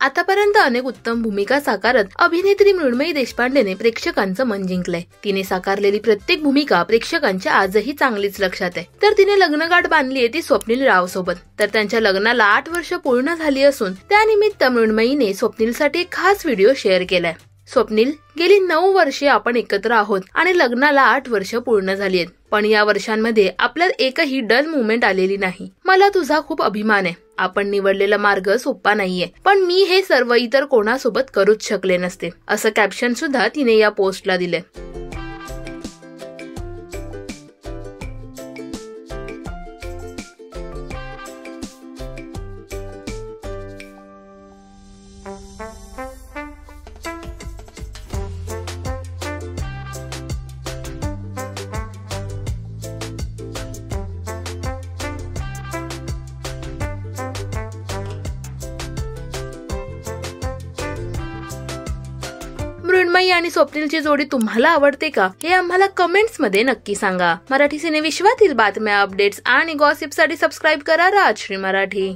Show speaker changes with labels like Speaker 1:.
Speaker 1: आतापर्यंत अनेक उत्तम भूमिका साकारत अभिनेत्री मृण्मयी देशपांडेने प्रेक्षकांचं मन जिंकलंय। तिने साकारलेली प्रत्येक भूमिका प्रेक्षकांच्या आजही चांगलीच लक्षात आहे। तर तिने लग्नगाठ बांधलीये ती स्वप्नील राव सोबत। तर त्यांच्या लग्नाला 8 वर्ष पूर्ण झाली असून त्यानिमित्त मृण्मयीने स्वप्नीलसाठी एक खास व्हिडिओ शेअर केलाय। स्वप्नील, गेली 9 वर्षे आपण एकत्र आहोत आणि लग्नाला 8 वर्ष पूर्ण झाली आहेत, पण या वर्षांमध्ये आपल्यात एकही डल मुवमेंट आलेली नाही। मला तुझा खूप अभिमान आहे। आपण निवडलेला मार्ग सोपा नाहीये, पण मी हे सर्व इतर कोणासोबत करूच शकले नसते, असं कॅप्शन सुद्धा तिने या पोस्टला दिले। मृण्मयी आणि स्वप्नीलची जोडी तुम्हाला आवडते का हे आम्हाला कमेंट्स मध्ये नक्की सांगा। मराठी सिने विश्वातील बातम्या, अपडेट्स आणि गॉसिपसाठी सबस्क्राईब करा राजश्री मराठी।